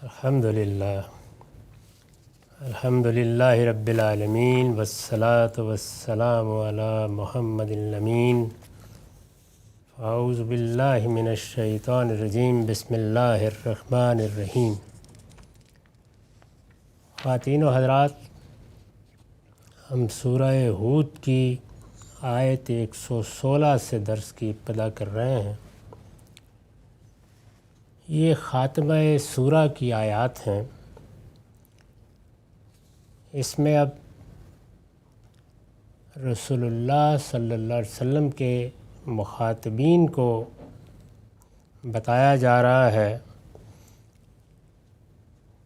الحمدللہ رب العالمین والصلاة والسلام علی محمد الامین۔ اعوذ باللہ من الشیطان الرجیم، بسم اللہ الرحمن الرحیم۔ خواتین و حضرات، ہم سورہ ہود کی آیت 116 سے درس کی ابتدا کر رہے ہیں۔ یہ خاتمہ سورہ کی آیات ہیں۔ اس میں اب رسول اللہ صلی اللہ علیہ وسلم کے مخاطبین کو بتایا جا رہا ہے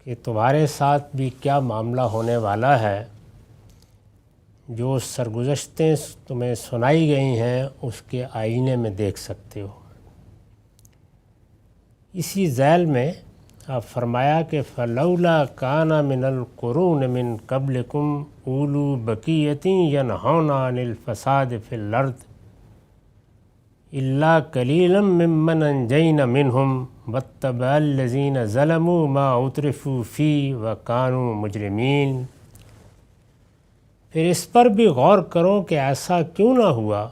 کہ تمہارے ساتھ بھی کیا معاملہ ہونے والا ہے۔ جو سرگزشتیں تمہیں سنائی گئی ہیں اس کے آئینے میں دیکھ سکتے ہو۔ اسی ذیل میں آپ فرمایا کہ فلولا کان من القرون من قبلکم اولو بقیۃ ینہون عن الفساد فی الارض الا قلیلا ممن انجینا منہم واتبع الذین ظلموا ما اترفوا فیہ وکانوا مجرمین۔ پھر اس پر بھی غور کرو کہ ایسا کیوں نہ ہوا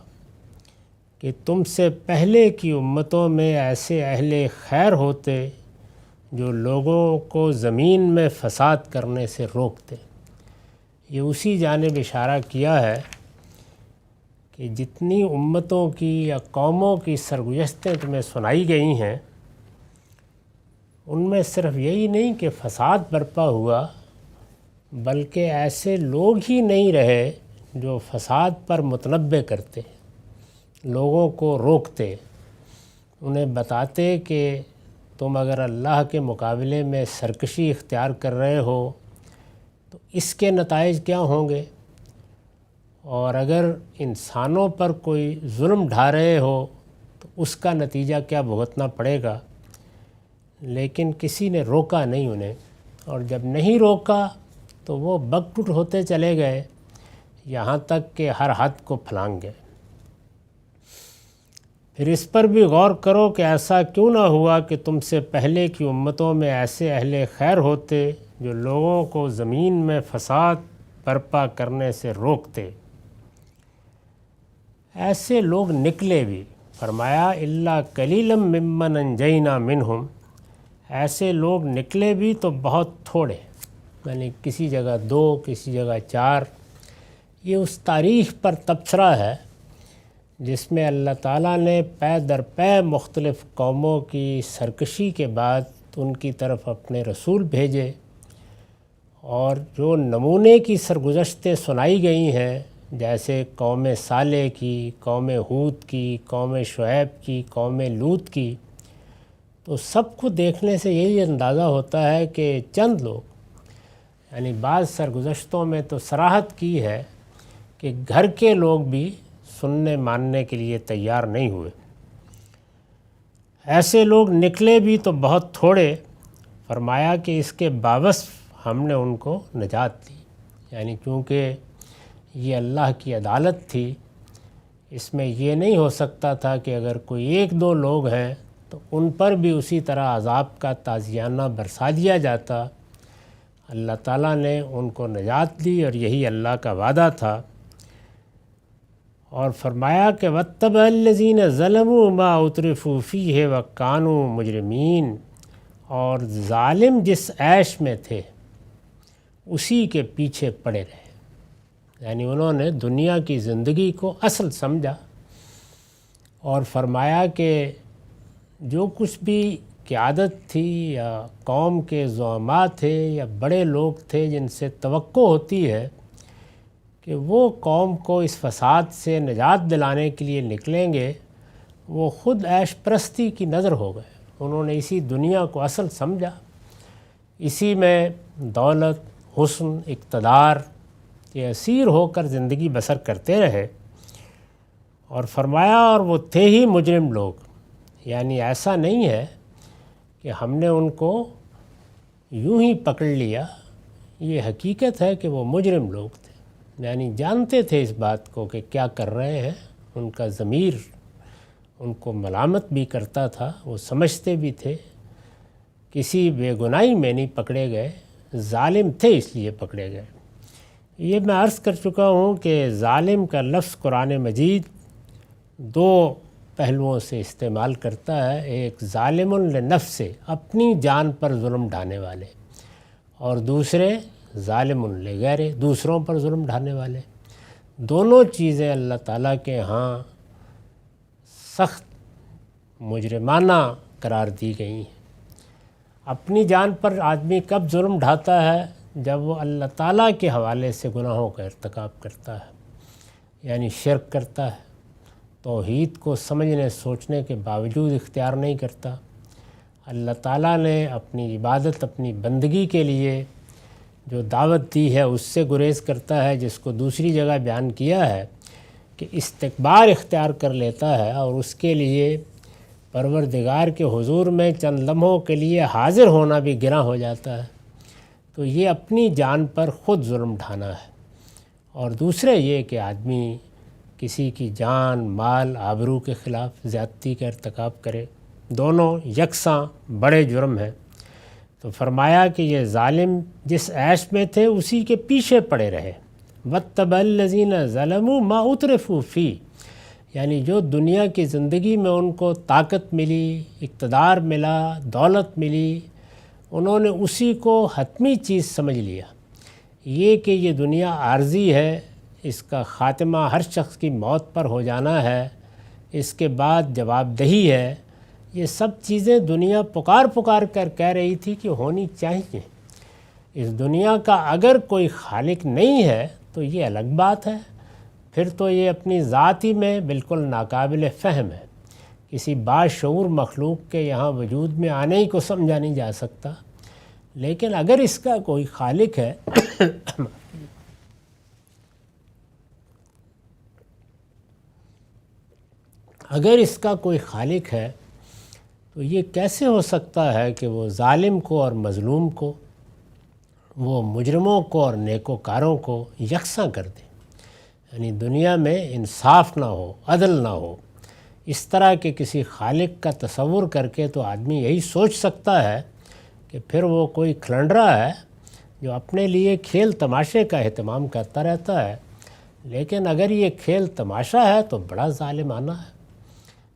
کہ تم سے پہلے کی امتوں میں ایسے اہل خیر ہوتے جو لوگوں کو زمین میں فساد کرنے سے روکتے۔ یہ اسی جانب اشارہ کیا ہے کہ جتنی امتوں کی یا قوموں کی سرگزشتیں تمہیں سنائی گئی ہیں، ان میں صرف یہی نہیں کہ فساد برپا ہوا، بلکہ ایسے لوگ ہی نہیں رہے جو فساد پر متنبہ کرتے، لوگوں کو روکتے، انہیں بتاتے کہ تم اگر اللہ کے مقابلے میں سرکشی اختیار کر رہے ہو تو اس کے نتائج کیا ہوں گے، اور اگر انسانوں پر کوئی ظلم ڈھا رہے ہو تو اس کا نتیجہ کیا بھگتنا پڑے گا۔ لیکن کسی نے روکا نہیں انہیں، اور جب نہیں روکا تو وہ بکٹ ہوتے چلے گئے، یہاں تک کہ ہر حد کو پھلانگ گئے۔ پھر اس پر بھی غور کرو کہ ایسا کیوں نہ ہوا کہ تم سے پہلے کی امتوں میں ایسے اہل خیر ہوتے جو لوگوں کو زمین میں فساد برپا کرنے سے روکتے۔ ایسے لوگ نکلے بھی، فرمایا الا قلیلا ممن انجینا منہم، ایسے لوگ نکلے بھی تو بہت تھوڑے، یعنی کسی جگہ 2، کسی جگہ 4۔ یہ اس تاریخ پر تبصرہ ہے جس میں اللہ تعالیٰ نے پے در پے مختلف قوموں کی سرکشی کے بعد ان کی طرف اپنے رسول بھیجے، اور جو نمونے کی سرگزشتیں سنائی گئی ہیں جیسے قوم صالح کی، قوم ہود کی، قوم شعیب کی، قوم لوط کی، تو سب کو دیکھنے سے یہی اندازہ ہوتا ہے کہ چند لوگ، یعنی بعض سرگزشتوں میں تو صراحت کی ہے کہ گھر کے لوگ بھی سننے ماننے کے لیے تیار نہیں ہوئے۔ ایسے لوگ نکلے بھی تو بہت تھوڑے، فرمایا کہ اس کے باوصف ہم نے ان کو نجات دی، یعنی کیونکہ یہ اللہ کی عدالت تھی، اس میں یہ نہیں ہو سکتا تھا کہ اگر کوئی 1-2 لوگ ہیں تو ان پر بھی اسی طرح عذاب کا تازیانہ برسا دیا جاتا۔ اللہ تعالیٰ نے ان کو نجات دی، اور یہی اللہ کا وعدہ تھا۔ اور فرمایا کہ واتبع الذین ظلموا ما اترفوا فیہ وکانوا مجرمین، اور ظالم جس عیش میں تھے اسی کے پیچھے پڑے رہے، یعنی انہوں نے دنیا کی زندگی کو اصل سمجھا، اور فرمایا کہ جو کچھ بھی قیادت تھی یا قوم کے زعماء تھے یا بڑے لوگ تھے جن سے توقع ہوتی ہے کہ وہ قوم کو اس فساد سے نجات دلانے کے لیے نکلیں گے، وہ خود عیش پرستی کی نظر ہو گئے۔ انہوں نے اسی دنیا کو اصل سمجھا، اسی میں دولت، حسن، اقتدار کے اسیر ہو کر زندگی بسر کرتے رہے۔ اور فرمایا اور وہ تھے ہی مجرم لوگ، یعنی ایسا نہیں ہے کہ ہم نے ان کو یوں ہی پکڑ لیا، یہ حقیقت ہے کہ وہ مجرم لوگ تھے، یعنی جانتے تھے اس بات کو کہ کیا کر رہے ہیں، ان کا ضمیر ان کو ملامت بھی کرتا تھا، وہ سمجھتے بھی تھے کسی بے گناہی میں نہیں پکڑے گئے، ظالم تھے اس لیے پکڑے گئے۔ یہ میں عرض کر چکا ہوں کہ ظالم کا لفظ قرآن مجید دو پہلوؤں سے استعمال کرتا ہے، ایک ظالم لنفس، اپنی جان پر ظلم ڈھانے والے، اور دوسرے ظالم لغیر، دوسروں پر ظلم ڈھانے والے۔ دونوں چیزیں اللہ تعالیٰ کے ہاں سخت مجرمانہ قرار دی گئی ہیں۔ اپنی جان پر آدمی کب ظلم ڈھاتا ہے؟ جب وہ اللہ تعالیٰ کے حوالے سے گناہوں کا ارتکاب کرتا ہے، یعنی شرک کرتا ہے، توحید کو سمجھنے سوچنے کے باوجود اختیار نہیں کرتا، اللہ تعالیٰ نے اپنی عبادت، اپنی بندگی کے لیے جو دعوت دی ہے اس سے گریز کرتا ہے، جس کو دوسری جگہ بیان کیا ہے کہ استکبار اختیار کر لیتا ہے، اور اس کے لیے پروردگار کے حضور میں چند لمحوں کے لیے حاضر ہونا بھی گناہ ہو جاتا ہے۔ تو یہ اپنی جان پر خود ظلم ڈھانا ہے۔ اور دوسرے یہ کہ آدمی کسی کی جان، مال، آبرو کے خلاف زیادتی کا ارتکاب کرے، دونوں یکساں بڑے جرم ہیں۔ تو فرمایا کہ یہ ظالم جس عیش میں تھے اسی کے پیچھے پڑے رہے۔ وَاتَّبَعَ الَّذِينَ ظَلَمُوا مَا أُتْرِفُوا فِيهِ، یعنی جو دنیا کی زندگی میں ان کو طاقت ملی، اقتدار ملا، دولت ملی، انہوں نے اسی کو حتمی چیز سمجھ لیا، یہ کہ یہ دنیا عارضی ہے، اس کا خاتمہ ہر شخص کی موت پر ہو جانا ہے، اس کے بعد جواب دہی ہے۔ یہ سب چیزیں دنیا پکار کر کہہ رہی تھی کہ ہونی چاہیے۔ اس دنیا کا اگر کوئی خالق نہیں ہے تو یہ الگ بات ہے، پھر تو یہ اپنی ذات ہی میں بالکل ناقابل فہم ہے، کسی باشعور مخلوق کے یہاں وجود میں آنے ہی کو سمجھا نہیں جا سکتا۔ لیکن اگر اس کا کوئی خالق ہے اگر اس کا کوئی خالق ہے تو یہ کیسے ہو سکتا ہے کہ وہ ظالم کو اور مظلوم کو، وہ مجرموں کو اور نیکوکاروں کو یکساں کر دے؟ یعنی دنیا میں انصاف نہ ہو، عدل نہ ہو، اس طرح کے کسی خالق کا تصور کر کے تو آدمی یہی سوچ سکتا ہے کہ پھر وہ کوئی کھلنڈرا ہے جو اپنے لیے کھیل تماشے کا اہتمام کرتا رہتا ہے۔ لیکن اگر یہ کھیل تماشا ہے تو بڑا ظالمانہ ہے۔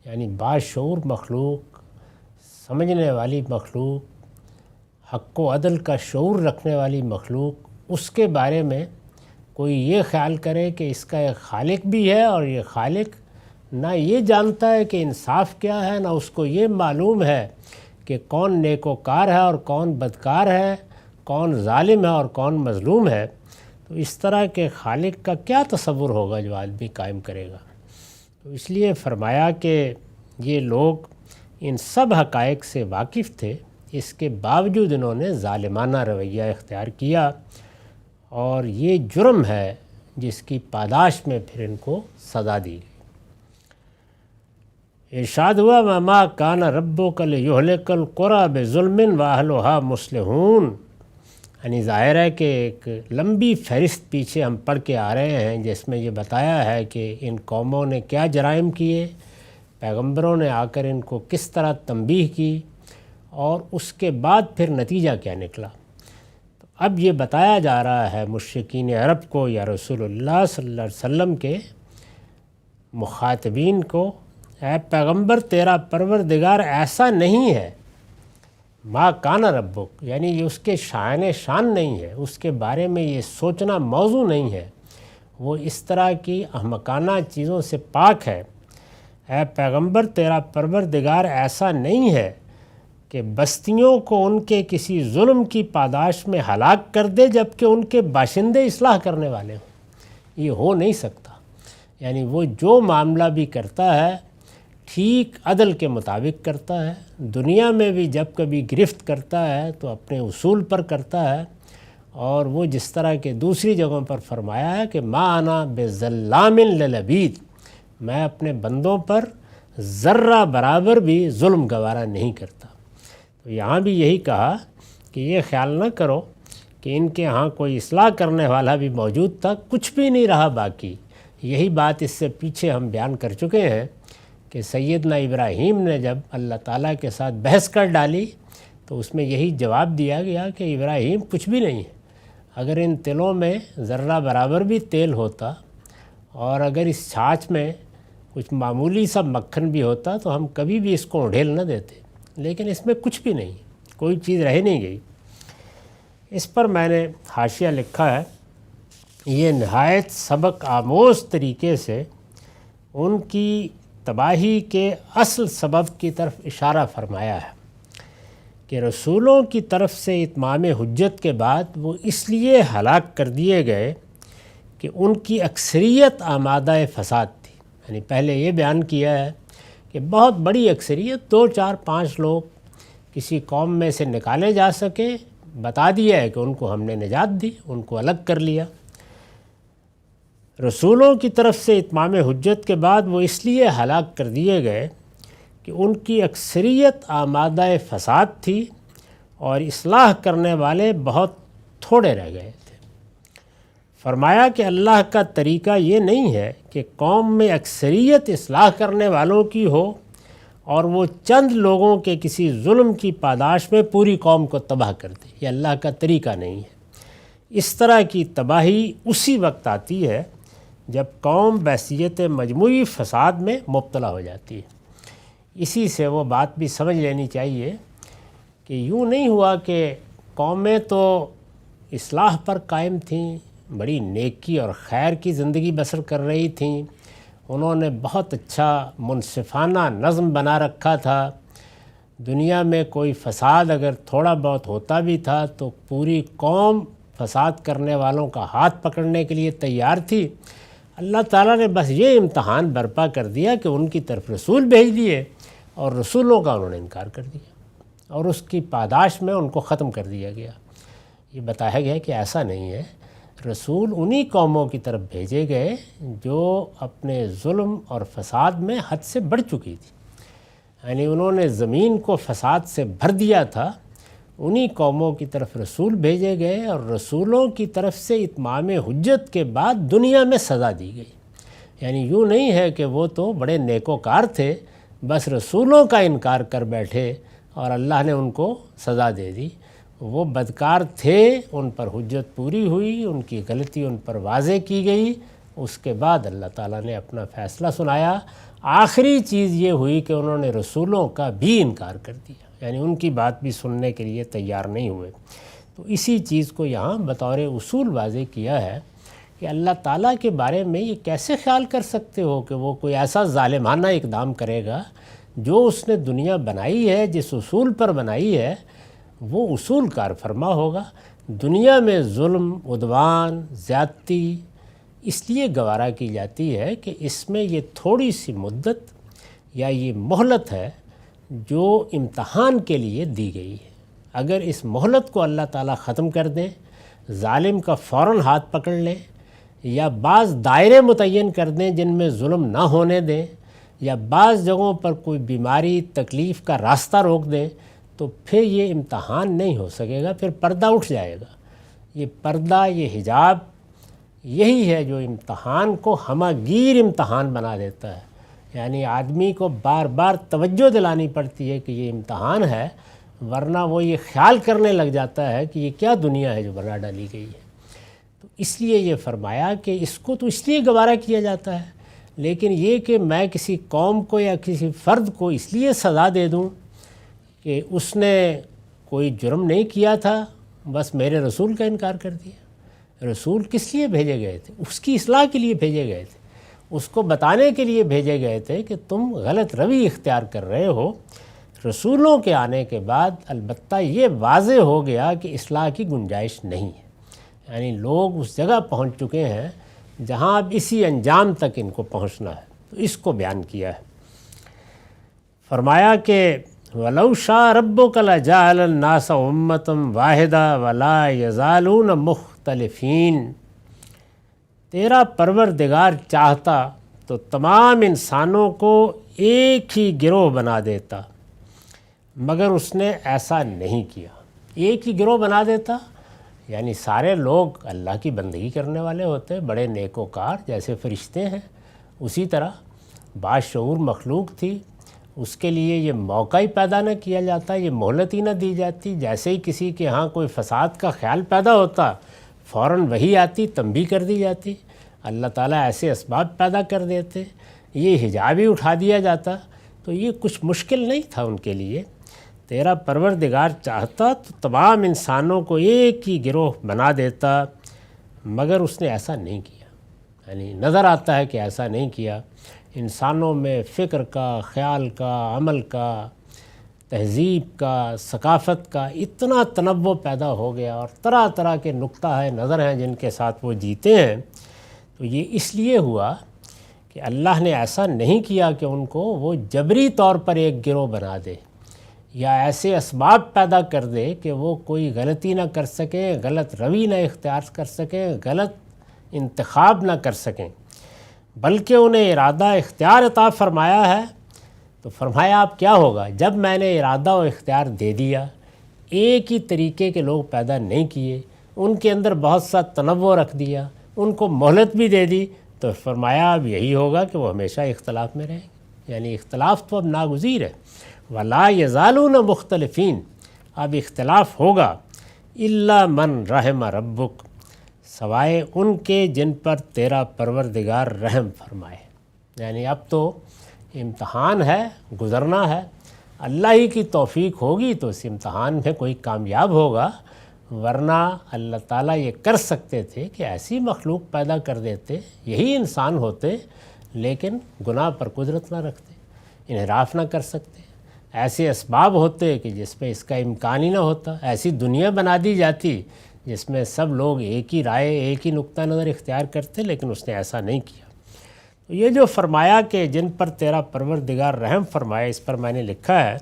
یعنی باشعور مخلوق، سمجھنے والی مخلوق، حق و عدل کا شعور رکھنے والی مخلوق، اس کے بارے میں کوئی یہ خیال کرے کہ اس کا ایک خالق بھی ہے، اور یہ خالق نہ یہ جانتا ہے کہ انصاف کیا ہے، نہ اس کو یہ معلوم ہے کہ کون نیکوکار ہے اور کون بدکار ہے، کون ظالم ہے اور کون مظلوم ہے، تو اس طرح کے خالق کا کیا تصور ہوگا جو آدمی قائم کرے گا؟ تو اس لیے فرمایا کہ یہ لوگ ان سب حقائق سے واقف تھے، اس کے باوجود انہوں نے ظالمانہ رویہ اختیار کیا، اور یہ جرم ہے جس کی پاداش میں پھر ان کو سزا دی گئی۔ ارشاد ہوا وَمَا كَانَ رَبُّكَ لِيُهْلِكَ الْقُرَىٰ بِظُلْمٍ وَأَهْلُهَا مُصْلِحُونَ۔ یعنی ظاہر ہے کہ ایک لمبی فہرست پیچھے ہم پڑھ کے آ رہے ہیں جس میں یہ بتایا ہے کہ ان قوموں نے کیا جرائم کیے، پیغمبروں نے آ کر ان کو کس طرح تنبیہ کی، اور اس کے بعد پھر نتیجہ کیا نکلا۔ تو اب یہ بتایا جا رہا ہے مشرکین عرب کو یا رسول اللہ صلی اللہ علیہ وسلم کے مخاطبین کو، اے پیغمبر تیرا پروردگار ایسا نہیں ہے، ما کان ربک، یعنی یہ اس کے شائن شان نہیں ہے، اس کے بارے میں یہ سوچنا موضوع نہیں ہے، وہ اس طرح کی احمقانہ چیزوں سے پاک ہے۔ اے پیغمبر تیرا پروردگار ایسا نہیں ہے کہ بستیوں کو ان کے کسی ظلم کی پاداش میں ہلاک کر دے جبکہ ان کے باشندے اصلاح کرنے والے ہوں، یہ ہو نہیں سکتا۔ یعنی وہ جو معاملہ بھی کرتا ہے ٹھیک عدل کے مطابق کرتا ہے، دنیا میں بھی جب کبھی گرفت کرتا ہے تو اپنے اصول پر کرتا ہے، اور وہ جس طرح کے دوسری جگہوں پر فرمایا ہے کہ ما انا بظلام للعبید، میں اپنے بندوں پر ذرہ برابر بھی ظلم گوارا نہیں کرتا۔ تو یہاں بھی یہی کہا کہ یہ خیال نہ کرو کہ ان کے ہاں کوئی اصلاح کرنے والا بھی موجود تھا، کچھ بھی نہیں رہا باقی۔ یہی بات اس سے پیچھے ہم بیان کر چکے ہیں کہ سیدنا ابراہیم نے جب اللہ تعالیٰ کے ساتھ بحث کر ڈالی تو اس میں یہی جواب دیا گیا کہ ابراہیم کچھ بھی نہیں ہے، اگر ان تلوں میں ذرہ برابر بھی تیل ہوتا اور اگر اس چھاچھ میں کچھ معمولی سا مکھن بھی ہوتا تو ہم کبھی بھی اس کو اڈھیل نہ دیتے، لیکن اس میں کچھ بھی نہیں، کوئی چیز رہ نہیں گئی۔ اس پر میں نے حاشیہ لکھا ہے، یہ نہایت سبق آموز طریقے سے ان کی تباہی کے اصل سبب کی طرف اشارہ فرمایا ہے کہ رسولوں کی طرف سے اتمام حجت کے بعد وہ اس لیے ہلاک کر دیے گئے کہ ان کی اکثریت آمادہ فساد تھی۔ یعنی پہلے یہ بیان کیا ہے کہ بہت بڑی اکثریت 2 4 5 لوگ کسی قوم میں سے نکالے جا سکے، بتا دیا ہے کہ ان کو ہم نے نجات دی، ان کو الگ کر لیا۔ رسولوں کی طرف سے اتمام حجت کے بعد وہ اس لیے ہلاک کر دیے گئے کہ ان کی اکثریت آمادہ فساد تھی اور اصلاح کرنے والے بہت تھوڑے رہ گئے تھے۔ فرمایا کہ اللہ کا طریقہ یہ نہیں ہے کہ قوم میں اکثریت اصلاح کرنے والوں کی ہو اور وہ چند لوگوں کے کسی ظلم کی پاداش میں پوری قوم کو تباہ کر دے، یہ اللہ کا طریقہ نہیں ہے۔ اس طرح کی تباہی اسی وقت آتی ہے جب قوم بحیثیت مجموعی فساد میں مبتلا ہو جاتی ہے۔ اسی سے وہ بات بھی سمجھ لینی چاہیے کہ یوں نہیں ہوا کہ قومیں تو اصلاح پر قائم تھیں، بڑی نیکی اور خیر کی زندگی بسر کر رہی تھیں، انہوں نے بہت اچھا منصفانہ نظم بنا رکھا تھا، دنیا میں کوئی فساد اگر تھوڑا بہت ہوتا بھی تھا تو پوری قوم فساد کرنے والوں کا ہاتھ پکڑنے کے لیے تیار تھی۔ اللہ تعالیٰ نے بس یہ امتحان برپا کر دیا کہ ان کی طرف رسول بھیج دیے اور رسولوں کا انہوں نے انکار کر دیا اور اس کی پاداش میں ان کو ختم کر دیا گیا۔ یہ بتایا گیا کہ ایسا نہیں ہے، رسول انہی قوموں کی طرف بھیجے گئے جو اپنے ظلم اور فساد میں حد سے بڑھ چکی تھی، یعنی انہوں نے زمین کو فساد سے بھر دیا تھا، انہی قوموں کی طرف رسول بھیجے گئے اور رسولوں کی طرف سے اتمام حجت کے بعد دنیا میں سزا دی گئی۔ یعنی یوں نہیں ہے کہ وہ تو بڑے نیکوکار تھے، بس رسولوں کا انکار کر بیٹھے اور اللہ نے ان کو سزا دے دی۔ وہ بدکار تھے، ان پر حجت پوری ہوئی، ان کی غلطی ان پر واضح کی گئی، اس کے بعد اللہ تعالیٰ نے اپنا فیصلہ سنایا۔ آخری چیز یہ ہوئی کہ انہوں نے رسولوں کا بھی انکار کر دیا، یعنی ان کی بات بھی سننے کے لیے تیار نہیں ہوئے۔ تو اسی چیز کو یہاں بطور اصول واضح کیا ہے کہ اللہ تعالیٰ کے بارے میں یہ کیسے خیال کر سکتے ہو کہ وہ کوئی ایسا ظالمانہ اقدام کرے گا؟ جو اس نے دنیا بنائی ہے، جس اصول پر بنائی ہے، وہ اصول کار فرما ہوگا۔ دنیا میں ظلم، عدوان، زیادتی اس لیے گوارا کی جاتی ہے کہ اس میں یہ تھوڑی سی مدت یا یہ مہلت ہے جو امتحان کے لیے دی گئی ہے۔ اگر اس مہلت کو اللہ تعالیٰ ختم کر دیں، ظالم کا فوراً ہاتھ پکڑ لیں، یا بعض دائرے متعین کر دیں جن میں ظلم نہ ہونے دیں، یا بعض جگہوں پر کوئی بیماری تکلیف کا راستہ روک دیں، تو پھر یہ امتحان نہیں ہو سکے گا، پھر پردہ اٹھ جائے گا۔ یہ پردہ، یہ حجاب، یہی ہے جو امتحان کو ہمہ گیر امتحان بنا دیتا ہے۔ یعنی آدمی کو بار بار توجہ دلانی پڑتی ہے کہ یہ امتحان ہے، ورنہ وہ یہ خیال کرنے لگ جاتا ہے کہ یہ کیا دنیا ہے جو بنا ڈالی گئی ہے۔ تو اس لیے یہ فرمایا کہ اس کو تو اس لیے گوارا کیا جاتا ہے، لیکن یہ کہ میں کسی قوم کو یا کسی فرد کو اس لیے سزا دے دوں کہ اس نے کوئی جرم نہیں کیا تھا، بس میرے رسول کا انکار کر دیا۔ رسول کس لیے بھیجے گئے تھے؟ اس کی اصلاح کے لیے بھیجے گئے تھے، اس کو بتانے کے لیے بھیجے گئے تھے کہ تم غلط روی اختیار کر رہے ہو۔ رسولوں کے آنے کے بعد البتہ یہ واضح ہو گیا کہ اصلاح کی گنجائش نہیں ہے، یعنی لوگ اس جگہ پہنچ چکے ہیں جہاں اب اسی انجام تک ان کو پہنچنا ہے، تو اس کو بیان کیا ہے۔ فرمایا کہ وَلَوْ شَاءَ رَبُّكَ لَجَعَلَ النَّاسَ أُمَّةً وَاحِدَةً وَلَا يَزَالُونَ مُخْتَلِفِينَ۔ تیرا پروردگار چاہتا تو تمام انسانوں کو ایک ہی گروہ بنا دیتا، مگر اس نے ایسا نہیں کیا۔ ایک ہی گروہ بنا دیتا یعنی سارے لوگ اللہ کی بندگی کرنے والے ہوتے، بڑے نیکوکار جیسے فرشتے ہیں، اسی طرح باشعور مخلوق تھی، اس کے لیے یہ موقع ہی پیدا نہ کیا جاتا، یہ مہلت ہی نہ دی جاتی؟ جیسے ہی کسی کے ہاں کوئی فساد کا خیال پیدا ہوتا فوراً وہی آتی، تنبیہ کر دی جاتی، اللہ تعالیٰ ایسے اسباب پیدا کر دیتے، یہ حجاب ہی اٹھا دیا جاتا۔ تو یہ کچھ مشکل نہیں تھا ان کے لیے۔ تیرا پروردگار چاہتا تو تمام انسانوں کو ایک ہی گروہ بنا دیتا، مگر اس نے ایسا نہیں کیا۔ یعنی نظر آتا ہے کہ ایسا نہیں کیا۔ انسانوں میں فکر کا، خیال کا، عمل کا، تہذیب کا، ثقافت کا اتنا تنوع پیدا ہو گیا، اور طرح طرح کے نقطہ نظر ہیں جن کے ساتھ وہ جیتے ہیں۔ تو یہ اس لیے ہوا کہ اللہ نے ایسا نہیں کیا کہ ان کو وہ جبری طور پر ایک گروہ بنا دے، یا ایسے اسباب پیدا کر دے کہ وہ کوئی غلطی نہ کر سکیں، غلط روی نہ اختیار کر سکیں، غلط انتخاب نہ کر سکیں، بلکہ انہیں ارادہ اختیار عطا فرمایا ہے۔ تو فرمایا اب کیا ہوگا؟ جب میں نے ارادہ و اختیار دے دیا، ایک ہی طریقے کے لوگ پیدا نہیں کیے، ان کے اندر بہت سا تنوع رکھ دیا، ان کو مہلت بھی دے دی، تو فرمایا اب یہی ہوگا کہ وہ ہمیشہ اختلاف میں رہیں گے۔ یعنی اختلاف تو اب ناگزیر ہے۔ وَلَا يَزَالُونَ مُخْتَلِفِينَ، اب اختلاف ہوگا، إِلَّا مَنْ رَحِمَ رَبُّكَ، سوائے ان کے جن پر تیرا پروردگار رحم فرمائے۔ یعنی اب تو امتحان ہے، گزرنا ہے، اللہ ہی کی توفیق ہوگی تو اس امتحان میں کوئی کامیاب ہوگا، ورنہ اللہ تعالیٰ یہ کر سکتے تھے کہ ایسی مخلوق پیدا کر دیتے، یہی انسان ہوتے، لیکن گناہ پر قدرت نہ رکھتے، انحراف نہ کر سکتے، ایسے اسباب ہوتے کہ جس میں اس کا امکان ہی نہ ہوتا، ایسی دنیا بنا دی جاتی جس میں سب لوگ ایک ہی رائے، ایک ہی نقطہ نظر اختیار کرتے، لیکن اس نے ایسا نہیں کیا۔ تو یہ جو فرمایا کہ جن پر تیرا پروردگار رحم فرمائے، اس پر میں نے لکھا ہے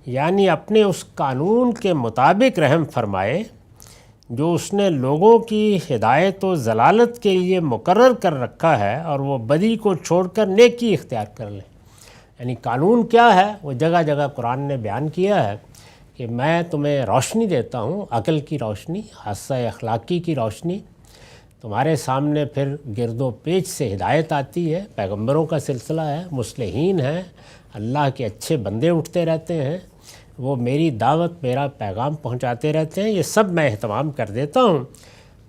یعنی اپنے اس قانون کے مطابق رحم فرمائے جو اس نے لوگوں کی ہدایت و ضلالت کے لیے مقرر کر رکھا ہے، اور وہ بدی کو چھوڑ کر نیکی اختیار کر لے۔ یعنی قانون کیا ہے؟ وہ جگہ جگہ قرآن نے بیان کیا ہے کہ میں تمہیں روشنی دیتا ہوں، عقل کی روشنی، حادثہ اخلاقی کی روشنی، تمہارے سامنے پھر گرد و پیچ سے ہدایت آتی ہے، پیغمبروں کا سلسلہ ہے، مصلحین ہیں، اللہ کے اچھے بندے اٹھتے رہتے ہیں، وہ میری دعوت، میرا پیغام پہنچاتے رہتے ہیں، یہ سب میں اہتمام کر دیتا ہوں۔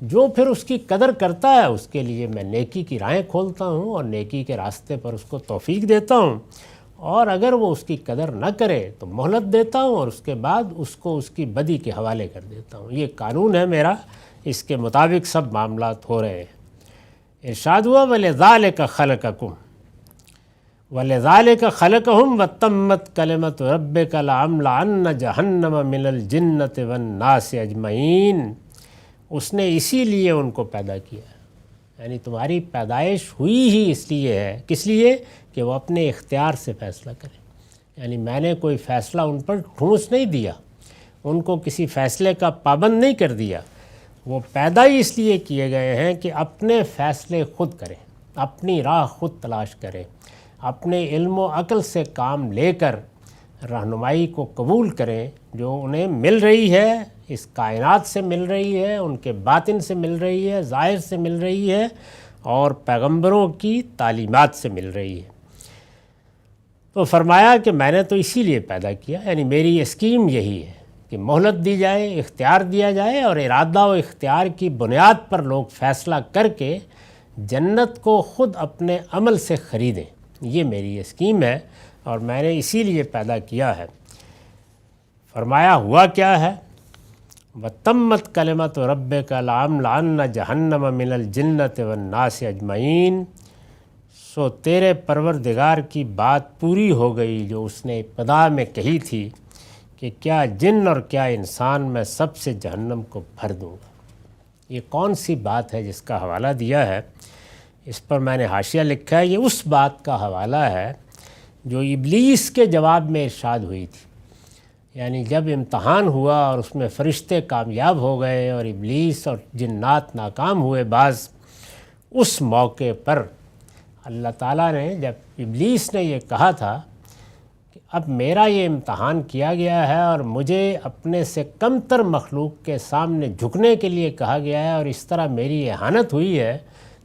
جو پھر اس کی قدر کرتا ہے اس کے لیے میں نیکی کی راہیں کھولتا ہوں اور نیکی کے راستے پر اس کو توفیق دیتا ہوں، اور اگر وہ اس کی قدر نہ کرے تو مہلت دیتا ہوں، اور اس کے بعد اس کو اس کی بدی کے حوالے کر دیتا ہوں۔ یہ قانون ہے میرا، اس کے مطابق سب معاملات ہو رہے ہیں۔ ارشاد ہوا وَلِذَالِكَ خَلَقَكُمْ وَلِذَالِكَ خَلَقَهُمْ وَتَمَّتْ كَلِمَةُ رَبِّكَ لَأَمْلَأَنَّ جَهَنَّمَ مِنَ الْجِنَّةِ وَالنَّاسِ أَجْمَعِينَ، اس نے اسی لیے ان کو پیدا کیا ہے۔ یعنی تمہاری پیدائش ہوئی ہی اس لیے ہے، کس لیے؟ کہ وہ اپنے اختیار سے فیصلہ کریں۔ یعنی میں نے کوئی فیصلہ ان پر ٹھونس نہیں دیا، ان کو کسی فیصلے کا پابند نہیں کر دیا، وہ پیدا ہی اس لیے کیے گئے ہیں کہ اپنے فیصلے خود کریں، اپنی راہ خود تلاش کریں، اپنے علم و عقل سے کام لے کر رہنمائی کو قبول کریں جو انہیں مل رہی ہے، اس کائنات سے مل رہی ہے، ان کے باطن سے مل رہی ہے، ظاہر سے مل رہی ہے، اور پیغمبروں کی تعلیمات سے مل رہی ہے۔ تو فرمایا کہ میں نے تو اسی لیے پیدا کیا، یعنی میری اسکیم یہی ہے کہ مہلت دی جائے، اختیار دیا جائے، اور ارادہ و اختیار کی بنیاد پر لوگ فیصلہ کر کے جنت کو خود اپنے عمل سے خریدیں۔ یہ میری اسکیم ہے اور میں نے اسی لیے پیدا کیا ہے۔ فرمایا ہوا کیا ہے؟ وَتَمَّتْ كَلِمَةُ رَبِّكَ لَأَمْلَأَنَّ جَهَنَّمَ مِنَ الْجِنَّةِ وَالنَّاسِ أَجْمَعِينَ، سو تیرے پروردگار کی بات پوری ہو گئی جو اس نے ابتدا میں کہی تھی کہ کیا جن اور کیا انسان میں سب سے جہنم کو بھر دوں گا۔ یہ کون سی بات ہے جس کا حوالہ دیا ہے؟ اس پر میں نے حاشیہ لکھا ہے، یہ اس بات کا حوالہ ہے جو ابلیس کے جواب میں ارشاد ہوئی تھی۔ یعنی جب امتحان ہوا اور اس میں فرشتے کامیاب ہو گئے اور ابلیس اور جنات ناکام ہوئے بعض، اس موقع پر اللہ تعالیٰ نے، جب ابلیس نے یہ کہا تھا کہ اب میرا یہ امتحان کیا گیا ہے اور مجھے اپنے سے کم تر مخلوق کے سامنے جھکنے کے لیے کہا گیا ہے اور اس طرح میری اہانت ہوئی ہے،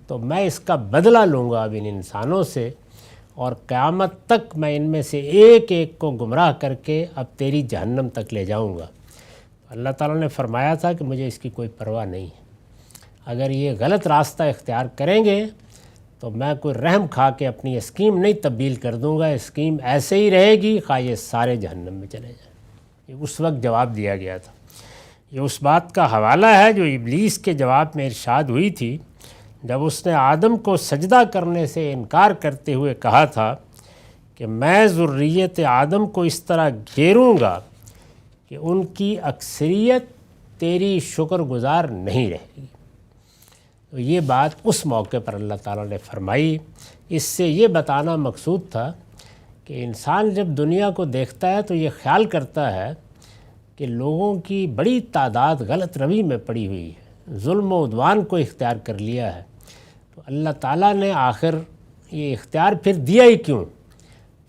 تو میں اس کا بدلہ لوں گا اب ان انسانوں سے، اور قیامت تک میں ان میں سے ایک ایک کو گمراہ کر کے اب تیری جہنم تک لے جاؤں گا۔ اللہ تعالیٰ نے فرمایا تھا کہ مجھے اس کی کوئی پرواہ نہیں ہے، اگر یہ غلط راستہ اختیار کریں گے تو میں کوئی رحم کھا کے اپنی اسکیم نہیں تبدیل کر دوں گا، اسکیم ایسے ہی رہے گی، خواہ یہ سارے جہنم میں چلے جائیں۔ یہ اس وقت جواب دیا گیا تھا۔ یہ اس بات کا حوالہ ہے جو ابلیس کے جواب میں ارشاد ہوئی تھی جب اس نے آدم کو سجدہ کرنے سے انکار کرتے ہوئے کہا تھا کہ میں ذریت آدم کو اس طرح گھیروں گا کہ ان کی اکثریت تیری شکر گزار نہیں رہے گی۔ تو یہ بات اس موقع پر اللہ تعالیٰ نے فرمائی۔ اس سے یہ بتانا مقصود تھا کہ انسان جب دنیا کو دیکھتا ہے تو یہ خیال کرتا ہے کہ لوگوں کی بڑی تعداد غلط روی میں پڑی ہوئی ہے، ظلم و عدوان کو اختیار کر لیا ہے، تو اللہ تعالیٰ نے آخر یہ اختیار پھر دیا ہی کیوں؟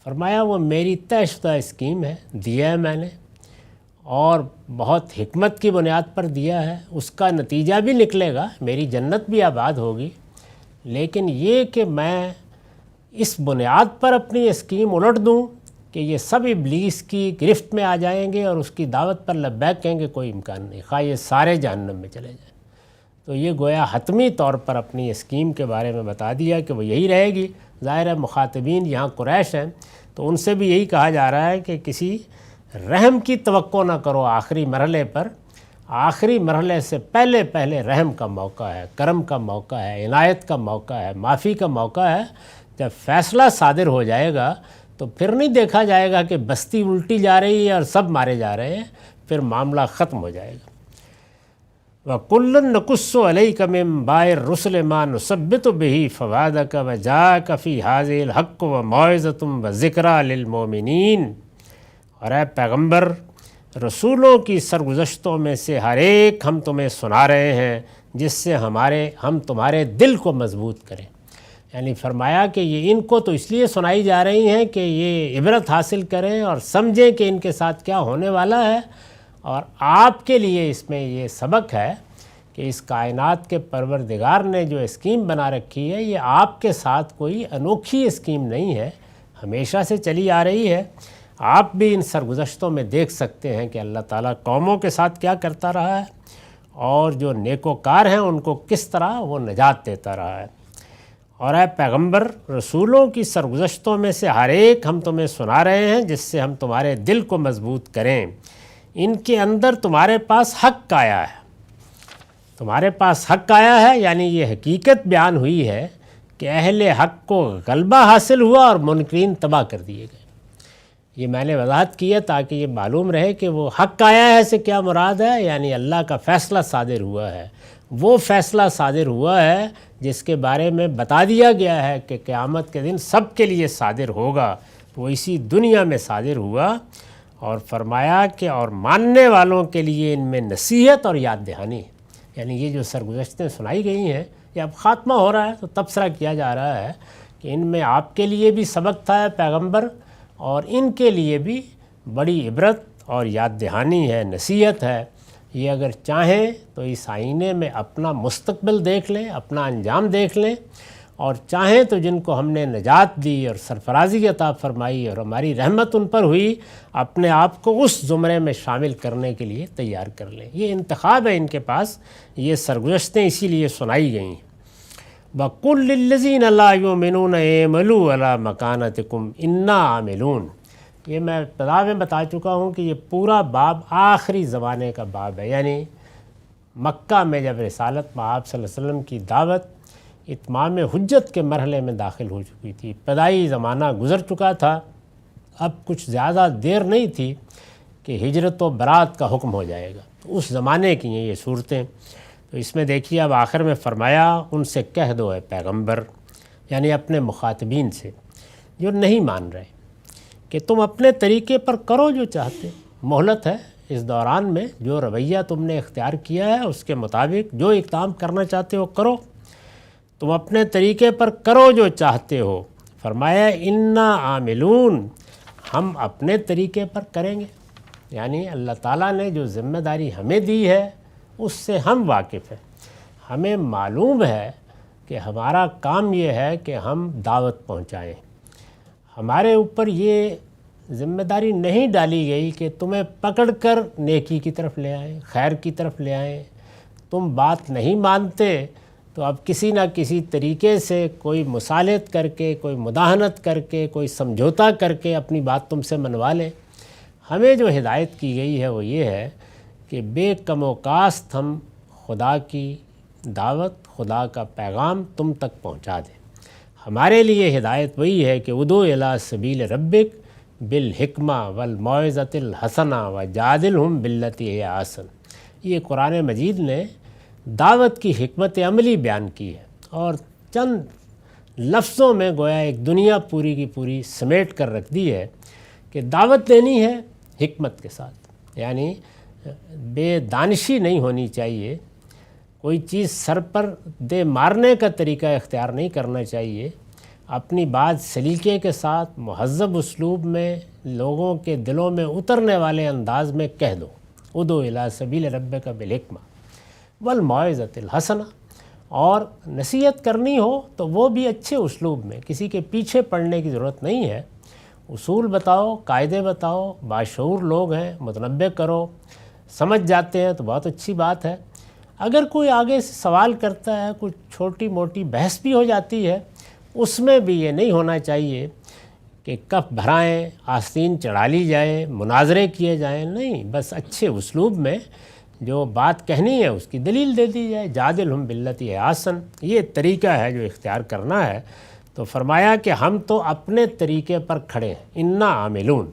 فرمایا وہ میری طے شدہ اسکیم ہے، دیا ہے میں نے، اور بہت حکمت کی بنیاد پر دیا ہے، اس کا نتیجہ بھی نکلے گا، میری جنت بھی آباد ہوگی، لیکن یہ کہ میں اس بنیاد پر اپنی اسکیم الٹ دوں کہ یہ سب ابلیس کی گرفت میں آ جائیں گے اور اس کی دعوت پر لبیک کہیں گے، کوئی امکان نہیں، خواہ یہ سارے جہنم میں چلے جائیں۔ تو یہ گویا حتمی طور پر اپنی اسکیم کے بارے میں بتا دیا کہ وہ یہی رہے گی۔ ظاہر ہے مخاطبین یہاں قریش ہیں، تو ان سے بھی یہی کہا جا رہا ہے کہ کسی رحم کی توقع نہ کرو آخری مرحلے پر، آخری مرحلے سے پہلے پہلے رحم کا موقع ہے، کرم کا موقع ہے، عنایت کا موقع ہے، معافی کا موقع ہے۔ جب فیصلہ صادر ہو جائے گا تو پھر نہیں دیکھا جائے گا کہ بستی الٹی جا رہی ہے اور سب مارے جا رہے ہیں، پھر معاملہ ختم ہو جائے گا۔ وَكُلًّا نَقُصُّ عَلَيْكَ مِن أَنبَاءِ الرُّسُلِ مَا نُثَبِّتُ بِهِ فُؤَادَكَ وَجَاءَكَ فِي هَٰذِهِ الْحَقُّ وَمَوْعِظَةٌ وَذِكْرَىٰ لِلْمُؤْمِنِينَ۔ اور اے پیغمبر، رسولوں کی سرگزشتوں میں سے ہر ایک ہم تمہیں سنا رہے ہیں جس سے ہم تمہارے دل کو مضبوط کریں۔ یعنی فرمایا کہ یہ ان کو تو اس لیے سنائی جا رہی ہیں کہ یہ عبرت حاصل کریں اور سمجھیں کہ ان کے ساتھ کیا ہونے والا ہے، اور آپ کے لیے اس میں یہ سبق ہے کہ اس کائنات کے پروردگار نے جو اسکیم بنا رکھی ہے یہ آپ کے ساتھ کوئی انوکھی اسکیم نہیں ہے، ہمیشہ سے چلی آ رہی ہے۔ آپ بھی ان سرگزشتوں میں دیکھ سکتے ہیں کہ اللہ تعالیٰ قوموں کے ساتھ کیا کرتا رہا ہے اور جو نیکوکار ہیں ان کو کس طرح وہ نجات دیتا رہا ہے۔ اور اے پیغمبر، رسولوں کی سرگزشتوں میں سے ہر ایک ہم تمہیں سنا رہے ہیں جس سے ہم تمہارے دل کو مضبوط کریں۔ ان کے اندر تمہارے پاس حق آیا ہے، تمہارے پاس حق آیا ہے، یعنی یہ حقیقت بیان ہوئی ہے کہ اہل حق کو غلبہ حاصل ہوا اور منکرین تباہ کر دیے گئے۔ یہ میں نے وضاحت کی ہے تاکہ یہ معلوم رہے کہ وہ حق آیا ہے سے کیا مراد ہے، یعنی اللہ کا فیصلہ صادر ہوا ہے، وہ فیصلہ صادر ہوا ہے جس کے بارے میں بتا دیا گیا ہے کہ قیامت کے دن سب کے لیے صادر ہوگا، وہ اسی دنیا میں صادر ہوا، اور فرمایا کہ اور ماننے والوں کے لیے ان میں نصیحت اور یاد دہانی ہے۔ یعنی یہ جو سرگزشتیں سنائی گئی ہیں یہ اب خاتمہ ہو رہا ہے، تو تبصرہ کیا جا رہا ہے کہ ان میں آپ کے لیے بھی سبق تھا پیغمبر، اور ان کے لیے بھی بڑی عبرت اور یاد دہانی ہے، نصیحت ہے۔ یہ اگر چاہیں تو اس آئینے میں اپنا مستقبل دیکھ لیں، اپنا انجام دیکھ لیں، اور چاہیں تو جن کو ہم نے نجات دی اور سرفرازی عطا فرمائی اور ہماری رحمت ان پر ہوئی، اپنے آپ کو اس زمرے میں شامل کرنے کے لیے تیار کر لیں۔ یہ انتخاب ہے ان کے پاس، یہ سرگزشتیں اسی لیے سنائی گئی ہیں۔ وَقُلْ لِلَّذِينَ لَا يُؤْمِنُونَ اعْمَلُوا عَلَىٰ مَكَانَتِكُمْ إِنَّا عَامِلُونَ۔ یہ میں ابتدا میں بتا چکا ہوں کہ یہ پورا باب آخری زمانے کا باب ہے، یعنی مکہ میں جب رسالت مآب صلی اللہ علیہ وسلم کی دعوت اتمام حجت کے مرحلے میں داخل ہو چکی تھی، ابتدائی زمانہ گزر چکا تھا، اب کچھ زیادہ دیر نہیں تھی کہ ہجرت و برات کا حکم ہو جائے گا، تو اس زمانے کی ہیں یہ صورتیں۔ تو اس میں دیکھیے اب آخر میں فرمایا ان سے کہہ دو اے پیغمبر، یعنی اپنے مخاطبین سے جو نہیں مان رہے، کہ تم اپنے طریقے پر کرو جو چاہتے، مہلت ہے اس دوران میں، جو رویہ تم نے اختیار کیا ہے اس کے مطابق جو اقدام کرنا چاہتے ہو کرو، تم اپنے طریقے پر کرو جو چاہتے ہو۔ فرمایا انا عاملون، ہم اپنے طریقے پر کریں گے، یعنی اللہ تعالیٰ نے جو ذمہ داری ہمیں دی ہے اس سے ہم واقف ہیں، ہمیں معلوم ہے کہ ہمارا کام یہ ہے کہ ہم دعوت پہنچائیں، ہمارے اوپر یہ ذمہ داری نہیں ڈالی گئی کہ تمہیں پکڑ کر نیکی کی طرف لے آئیں، خیر کی طرف لے آئیں۔ تم بات نہیں مانتے تو اب کسی نہ کسی طریقے سے کوئی مصالحت کر کے، کوئی مداہنت کر کے، کوئی سمجھوتا کر کے اپنی بات تم سے منوا لیں۔ ہمیں جو ہدایت کی گئی ہے وہ یہ ہے کہ بے کم و کاست ہم خدا کی دعوت، خدا کا پیغام تم تک پہنچا دیں۔ ہمارے لیے ہدایت وہی ہے کہ ادعو الی سبیل ربک بالحکمہ والموعظۃ الحسنہ وجادلہم باللتی ہی احسن۔ یہ قرآن مجید نے دعوت کی حکمت عملی بیان کی ہے، اور چند لفظوں میں گویا ایک دنیا پوری کی پوری سمیٹ کر رکھ دی ہے کہ دعوت دینی ہے حکمت کے ساتھ، یعنی بے دانشی نہیں ہونی چاہیے، کوئی چیز سر پر دے مارنے کا طریقہ اختیار نہیں کرنا چاہیے، اپنی بات سلیقے کے ساتھ مہذب اسلوب میں لوگوں کے دلوں میں اترنے والے انداز میں کہہ دو، ادعو الی سبیل ربک بالحکمہ والموعظۃ الحسنہ۔ اور نصیحت کرنی ہو تو وہ بھی اچھے اسلوب میں، کسی کے پیچھے پڑنے کی ضرورت نہیں ہے، اصول بتاؤ، قاعدے بتاؤ، باشعور لوگ ہیں، متنبہ کرو، سمجھ جاتے ہیں تو بہت اچھی بات ہے۔ اگر کوئی آگے سے سوال کرتا ہے، کچھ چھوٹی موٹی بحث بھی ہو جاتی ہے، اس میں بھی یہ نہیں ہونا چاہیے کہ کف بھرائیں، آستین چڑھا لی جائے، مناظرے کیے جائیں، نہیں، بس اچھے اسلوب میں جو بات کہنی ہے اس کی دلیل دے دی جائے، جادلہم باللتی ہی احسن، یہ طریقہ ہے جو اختیار کرنا ہے۔ تو فرمایا کہ ہم تو اپنے طریقے پر کھڑے ہیں، انا عاملون،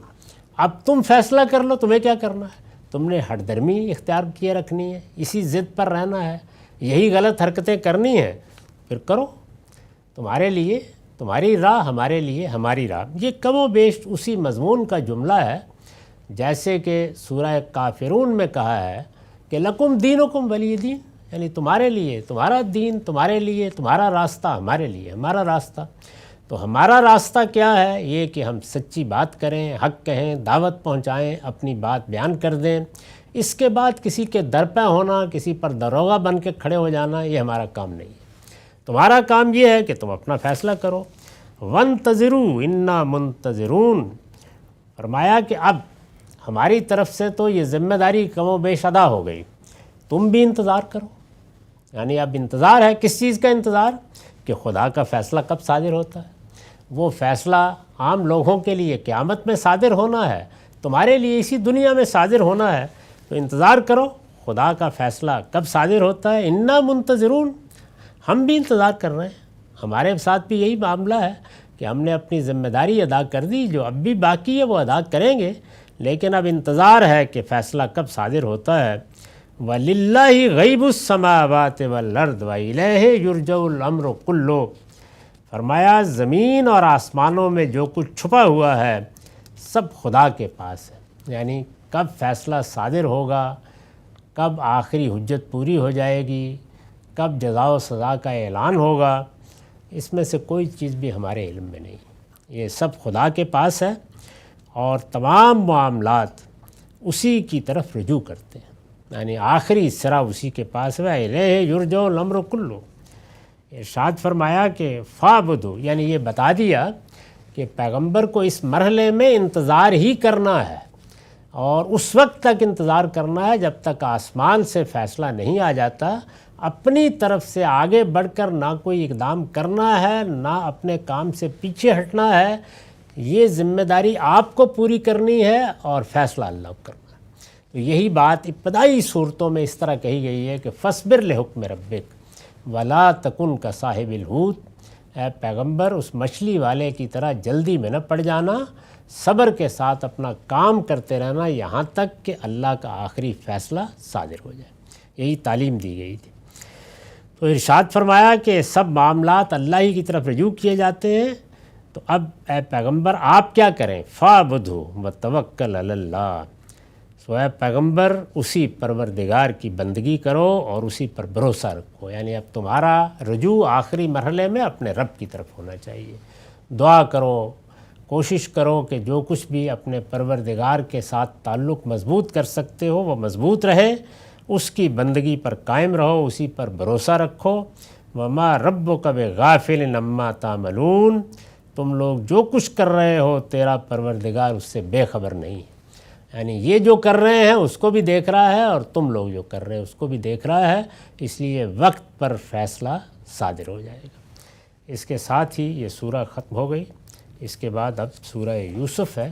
اب تم فیصلہ کر لو تمہیں کیا کرنا ہے، تم نے ہٹ درمی اختیار کیے رکھنی ہے، اسی ضد پر رہنا ہے، یہی غلط حرکتیں کرنی ہیں، پھر کرو، تمہارے لیے تمہاری راہ، ہمارے لیے ہماری راہ۔ یہ کم و بیش اسی مضمون کا جملہ ہے جیسے کہ سورہ کافرون میں کہا ہے کہ لکم دینکم ولی دین، یعنی تمہارے لیے تمہارا دین، تمہارے لیے تمہارا راستہ، ہمارے لیے ہمارا راستہ۔ تو ہمارا راستہ کیا ہے؟ یہ کہ ہم سچی بات کریں، حق کہیں، دعوت پہنچائیں، اپنی بات بیان کر دیں، اس کے بعد کسی کے درپے ہونا، کسی پر داروغہ بن کے کھڑے ہو جانا، یہ ہمارا کام نہیں ہے۔ تمہارا کام یہ ہے کہ تم اپنا فیصلہ کرو۔ وانتظروا انا منتظرون، فرمایا کہ اب ہماری طرف سے تو یہ ذمہ داری کم و بیش ادا ہو گئی، تم بھی انتظار کرو۔ یعنی اب انتظار ہے، کس چیز کا انتظار؟ کہ خدا کا فیصلہ کب صادر ہوتا ہے۔ وہ فیصلہ عام لوگوں کے لیے قیامت میں صادر ہونا ہے، تمہارے لیے اسی دنیا میں صادر ہونا ہے، تو انتظار کرو خدا کا فیصلہ کب صادر ہوتا ہے۔ انا منتظرون، ہم بھی انتظار کر رہے ہیں، ہمارے ساتھ بھی یہی معاملہ ہے کہ ہم نے اپنی ذمہ داری ادا کر دی، جو اب بھی باقی ہے وہ ادا کریں گے، لیکن اب انتظار ہے کہ فیصلہ کب صادر ہوتا ہے۔ وَلِلَّهِ غَيْبُ السَّمَاوَاتِ وَالْأَرْضِ وَإِلَيْهِ يُرْجَعُ الْأَمْرُ كُلُّهُ، فرمایا زمین اور آسمانوں میں جو کچھ چھپا ہوا ہے سب خدا کے پاس ہے، یعنی کب فیصلہ صادر ہوگا، کب آخری حجت پوری ہو جائے گی، کب جزا و سزا کا اعلان ہوگا، اس میں سے کوئی چیز بھی ہمارے علم میں نہیں، یہ سب خدا کے پاس ہے، اور تمام معاملات اسی کی طرف رجوع کرتے ہیں، یعنی آخری سرا اسی کے پاس ہے۔ الیہ یرجع الامر کلہ، ارشاد فرمایا کہ فاعبدوا، یعنی یہ بتا دیا کہ پیغمبر کو اس مرحلے میں انتظار ہی کرنا ہے، اور اس وقت تک انتظار کرنا ہے جب تک آسمان سے فیصلہ نہیں آ جاتا۔ اپنی طرف سے آگے بڑھ کر نہ کوئی اقدام کرنا ہے، نہ اپنے کام سے پیچھے ہٹنا ہے، یہ ذمہ داری آپ کو پوری کرنی ہے اور فیصلہ اللہ کو کرنا ہے۔ تو یہی بات ابتدائی صورتوں میں اس طرح کہی گئی ہے کہ فاصبر لحکم ربک ولا تکن کصاحب الحوت، اے پیغمبر اس مچھلی والے کی طرح جلدی میں نہ پڑ جانا، صبر کے ساتھ اپنا کام کرتے رہنا یہاں تک کہ اللہ کا آخری فیصلہ صادر ہو جائے، یہی تعلیم دی گئی تھی۔ تو ارشاد فرمایا کہ سب معاملات اللہ ہی کی طرف رجوع کیے جاتے ہیں، تو اب اے پیغمبر آپ کیا کریں؟ فاعبدہ وتوکل علی اللہ، سو اے پیغمبر اسی پروردگار کی بندگی کرو اور اسی پر بھروسہ رکھو، یعنی اب تمہارا رجوع آخری مرحلے میں اپنے رب کی طرف ہونا چاہیے۔ دعا کرو، کوشش کرو کہ جو کچھ بھی اپنے پروردگار کے ساتھ تعلق مضبوط کر سکتے ہو وہ مضبوط رہے، اس کی بندگی پر قائم رہو، اسی پر بھروسہ رکھو۔ وما ربک بغافل عما تعملون، تم لوگ جو کچھ کر رہے ہو تیرا پروردگار اس سے بے خبر نہیں ہے. یعنی یہ جو کر رہے ہیں اس کو بھی دیکھ رہا ہے اور تم لوگ جو کر رہے ہیں اس کو بھی دیکھ رہا ہے، اس لیے وقت پر فیصلہ صادر ہو جائے گا. اس کے ساتھ ہی یہ سورہ ختم ہو گئی. اس کے بعد اب سورہ یوسف ہے.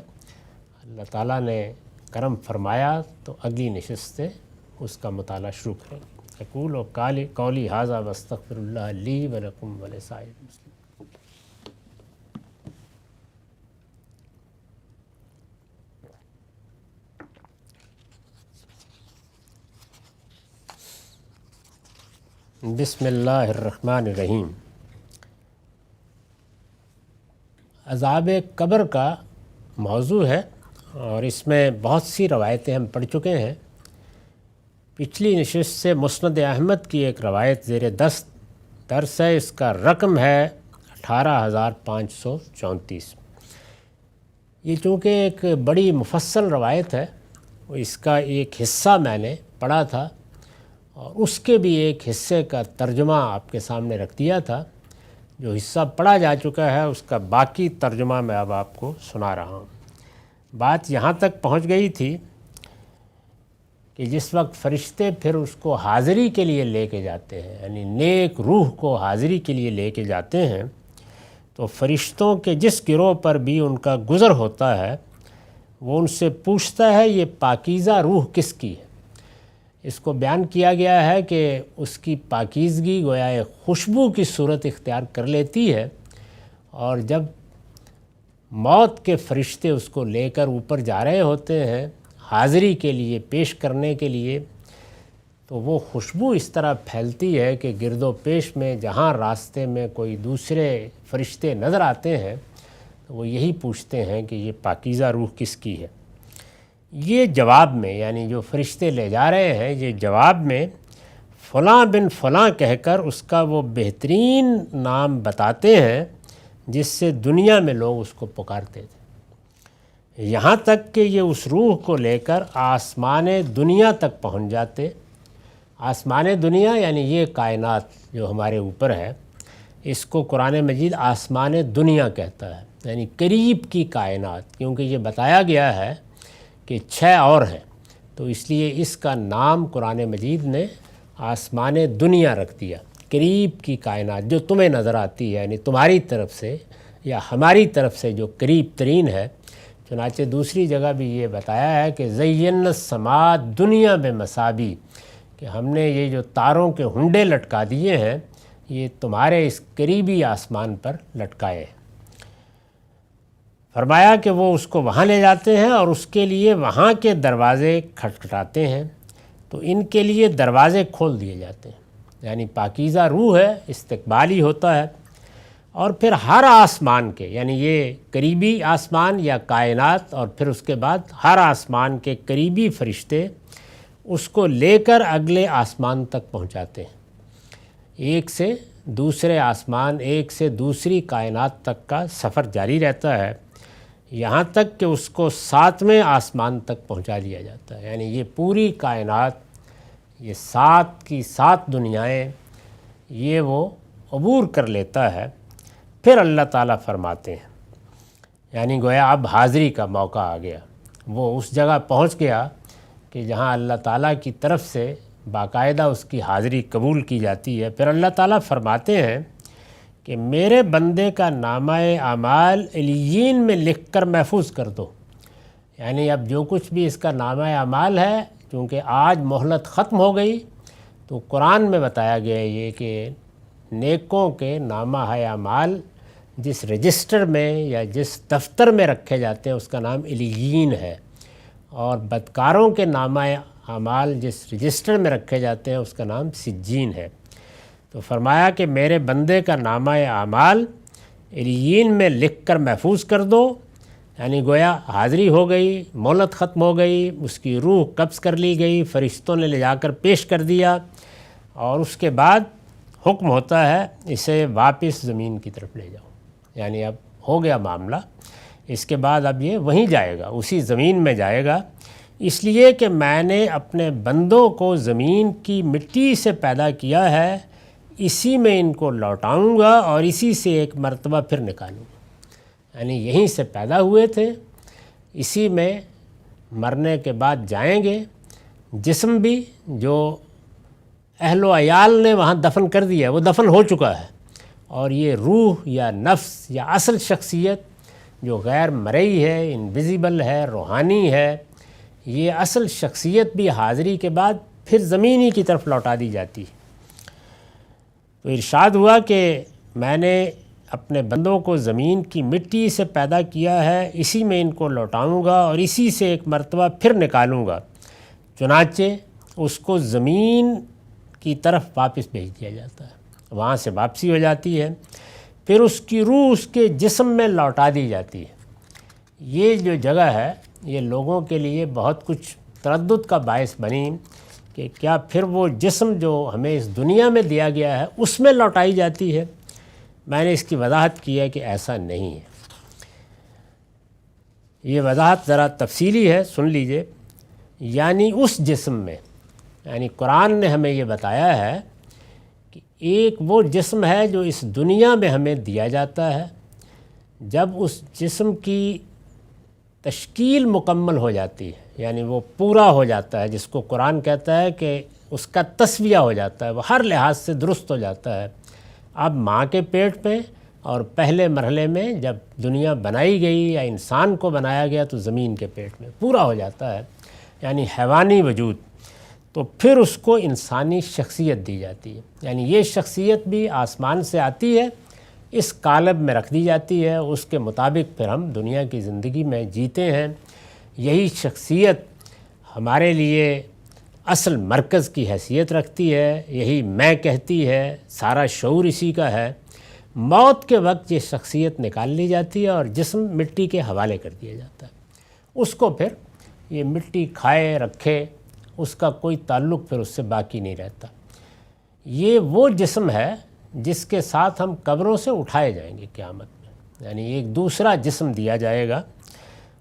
اللہ تعالیٰ نے کرم فرمایا تو اگلی نشست سے اس کا مطالعہ شروع کریں گے. اقول و قولی ھذا واستغفر اللہ لی ولکم ولسائر المسلمین. بسم اللہ الرحمن الرحیم. عذاب قبر کا موضوع ہے اور اس میں بہت سی روایتیں ہم پڑھ چکے ہیں. پچھلی نشست سے مسند احمد کی ایک روایت زیر دست درس ہے. اس کا رقم ہے 18534. یہ چونکہ ایک بڑی مفصل روایت ہے، اس کا ایک حصہ میں نے پڑھا تھا اور اس کے بھی ایک حصے کا ترجمہ آپ کے سامنے رکھ دیا تھا. جو حصہ پڑھا جا چکا ہے اس کا باقی ترجمہ میں اب آپ کو سنا رہا ہوں. بات یہاں تک پہنچ گئی تھی کہ جس وقت فرشتے پھر اس کو حاضری کے لیے لے کے جاتے ہیں، یعنی نیک روح کو حاضری کے لیے لے کے جاتے ہیں، تو فرشتوں کے جس گروہ پر بھی ان کا گزر ہوتا ہے وہ ان سے پوچھتا ہے یہ پاکیزہ روح کس کی ہے. اس کو بیان کیا گیا ہے کہ اس کی پاکیزگی گویا ایک خوشبو کی صورت اختیار کر لیتی ہے، اور جب موت کے فرشتے اس کو لے کر اوپر جا رہے ہوتے ہیں حاضری کے لیے، پیش کرنے کے لیے، تو وہ خوشبو اس طرح پھیلتی ہے کہ گرد و پیش میں جہاں راستے میں کوئی دوسرے فرشتے نظر آتے ہیں تو وہ یہی پوچھتے ہیں کہ یہ پاکیزہ روح کس کی ہے. یہ جواب میں، یعنی جو فرشتے لے جا رہے ہیں، یہ جواب میں فلاں بن فلاں کہہ کر اس کا وہ بہترین نام بتاتے ہیں جس سے دنیا میں لوگ اس کو پکارتے تھے. یہاں تک کہ یہ اس روح کو لے کر آسمان دنیا تک پہنچ جاتے. آسمان دنیا یعنی یہ کائنات جو ہمارے اوپر ہے، اس کو قرآن مجید آسمان دنیا کہتا ہے، یعنی قریب کی کائنات، کیونکہ یہ بتایا گیا ہے کہ 6 اور ہیں، تو اس لیے اس کا نام قرآن مجید نے آسمان دنیا رکھ دیا. قریب کی کائنات جو تمہیں نظر آتی ہے، یعنی تمہاری طرف سے یا ہماری طرف سے جو قریب ترین ہے. چنانچہ دوسری جگہ بھی یہ بتایا ہے کہ زین السماء دنیا بمصابیح، کہ ہم نے یہ جو تاروں کے ہنڈے لٹکا دیے ہیں یہ تمہارے اس قریبی آسمان پر لٹکائے ہیں. فرمایا کہ وہ اس کو وہاں لے جاتے ہیں اور اس کے لیے وہاں کے دروازے کھٹکھٹاتے ہیں تو ان کے لیے دروازے کھول دیے جاتے ہیں. یعنی پاکیزہ روح ہے، استقبالی ہوتا ہے. اور پھر ہر آسمان کے، یعنی یہ قریبی آسمان یا کائنات، اور پھر اس کے بعد ہر آسمان کے قریبی فرشتے اس کو لے کر اگلے آسمان تک پہنچاتے ہیں. ایک سے دوسرے آسمان، ایک سے دوسری کائنات تک کا سفر جاری رہتا ہے، یہاں تک کہ اس کو 7ویں آسمان تک پہنچا دیا جاتا ہے. یعنی یہ پوری کائنات، یہ 7 کی 7 دنیایں، یہ وہ عبور کر لیتا ہے. پھر اللہ تعالیٰ فرماتے ہیں، یعنی گویا اب حاضری کا موقع آ گیا. وہ اس جگہ پہنچ گیا کہ جہاں اللہ تعالیٰ کی طرف سے باقاعدہ اس کی حاضری قبول کی جاتی ہے. پھر اللہ تعالیٰ فرماتے ہیں کہ میرے بندے کا نامہ اعمال علیین میں لکھ کر محفوظ کر دو. یعنی اب جو کچھ بھی اس کا نامہ اعمال ہے، چونکہ آج مہلت ختم ہو گئی تو قرآن میں بتایا گیا یہ کہ نیکوں کے نامہ اعمال جس رجسٹر میں یا جس دفتر میں رکھے جاتے ہیں اس کا نام علیین ہے، اور بدکاروں کے نامہ اعمال جس رجسٹر میں رکھے جاتے ہیں اس کا نام سجین ہے. تو فرمایا کہ میرے بندے کا نامہ اعمال علیین میں لکھ کر محفوظ کر دو. یعنی گویا حاضری ہو گئی، مہلت ختم ہو گئی، اس کی روح قبض کر لی گئی، فرشتوں نے لے جا کر پیش کر دیا، اور اس کے بعد حکم ہوتا ہے اسے واپس زمین کی طرف لے جاؤ. یعنی اب ہو گیا معاملہ. اس کے بعد اب یہ وہیں جائے گا، اسی زمین میں جائے گا، اس لیے کہ میں نے اپنے بندوں کو زمین کی مٹی سے پیدا کیا ہے، اسی میں ان کو لوٹاؤں گا اور اسی سے ایک مرتبہ پھر نکالوں گا. یعنی یہیں سے پیدا ہوئے تھے، اسی میں مرنے کے بعد جائیں گے۔ جسم بھی جو اہل و عیال نے وہاں دفن کر دیا وہ دفن ہو چکا ہے، اور یہ روح یا نفس یا اصل شخصیت جو غیر مرئی ہے، انویزیبل ہے، روحانی ہے، یہ اصل شخصیت بھی حاضری کے بعد پھر زمینی کی طرف لوٹا دی جاتی ہے۔ تو ارشاد ہوا کہ میں نے اپنے بندوں کو زمین کی مٹی سے پیدا کیا ہے، اسی میں ان کو لوٹاؤں گا اور اسی سے ایک مرتبہ پھر نکالوں گا۔ چنانچہ اس کو زمین کی طرف واپس بھیج دیا جاتا ہے، وہاں سے واپسی ہو جاتی ہے، پھر اس کی روح اس کے جسم میں لوٹا دی جاتی ہے۔ یہ جو جگہ ہے یہ لوگوں کے لیے بہت کچھ تردد کا باعث بنی کہ کیا پھر وہ جسم جو ہمیں اس دنیا میں دیا گیا ہے اس میں لوٹائی جاتی ہے؟ میں نے اس کی وضاحت کی ہے کہ ایسا نہیں ہے۔ یہ وضاحت ذرا تفصیلی ہے، سن لیجئے۔ یعنی اس جسم میں، یعنی قرآن نے ہمیں یہ بتایا ہے کہ ایک وہ جسم ہے جو اس دنیا میں ہمیں دیا جاتا ہے، جب اس جسم کی تشکیل مکمل ہو جاتی ہے، یعنی وہ پورا ہو جاتا ہے، جس کو قرآن کہتا ہے کہ اس کا تسویہ ہو جاتا ہے، وہ ہر لحاظ سے درست ہو جاتا ہے۔ اب ماں کے پیٹ میں اور پہلے مرحلے میں جب دنیا بنائی گئی یا انسان کو بنایا گیا تو زمین کے پیٹ میں پورا ہو جاتا ہے، یعنی حیوانی وجود، تو پھر اس کو انسانی شخصیت دی جاتی ہے۔ یعنی یہ شخصیت بھی آسمان سے آتی ہے، اس قالب میں رکھ دی جاتی ہے، اس کے مطابق پھر ہم دنیا کی زندگی میں جیتے ہیں۔ یہی شخصیت ہمارے لیے اصل مرکز کی حیثیت رکھتی ہے، یہی میں کہتی ہے، سارا شعور اسی کا ہے۔ موت کے وقت یہ شخصیت نکال لی جاتی ہے اور جسم مٹی کے حوالے کر دیا جاتا ہے، اس کو پھر یہ مٹی کھائے رکھے، اس کا کوئی تعلق پھر اس سے باقی نہیں رہتا۔ یہ وہ جسم ہے جس کے ساتھ ہم قبروں سے اٹھائے جائیں گے قیامت میں، یعنی ایک دوسرا جسم دیا جائے گا،